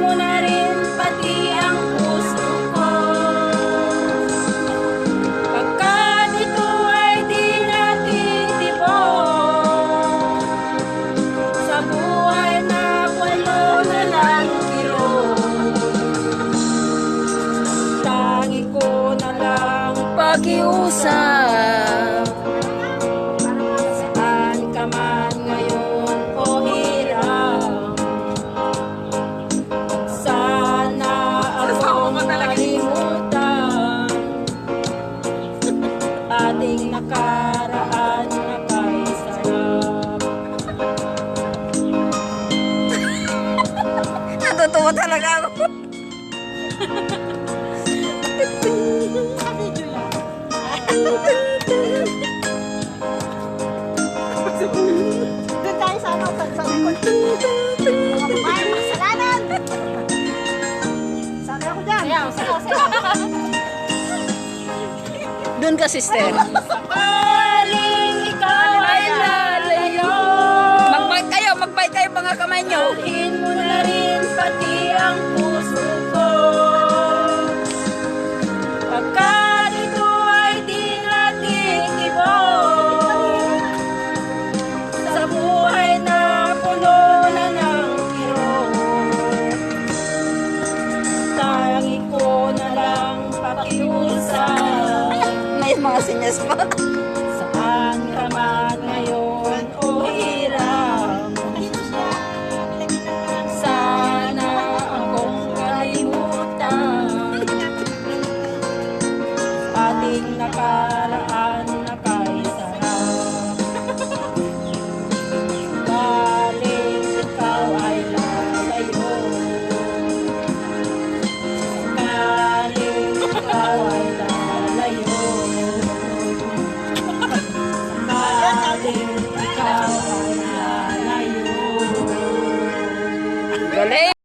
mo na rin pati ang puso ko. Pagkat ito ay di natin tibok, sa buhay na walo na lang kirot, tangi ko na lang pakiusap. Saan ka man ngayon o hirap, sana akong makalimutan ating nakaraan na kay sarap. Natutuwa talaga ako. Doon tayo sa ano, sa likod. Mga babae, makasalanan. Sabi ako dyan. Sayaw, sayaw, sayaw. Doon ka, sister. Sakaling ikaw ay lalayo, Magbite kayo mga kamay nyo. dalhin mo na rin pati ang puso ko. Pagkat ito ay di natin tibok, sa buhay na puno na ng kirot, tangi ko na lang pakiusap. May mga sinyas pa. Saan ka man ngayon o hirap, sana akong kalimutan ating nakaraan na kay sarap. Galing ikaw ay lalayo, galing ikaw ay lalayo, galing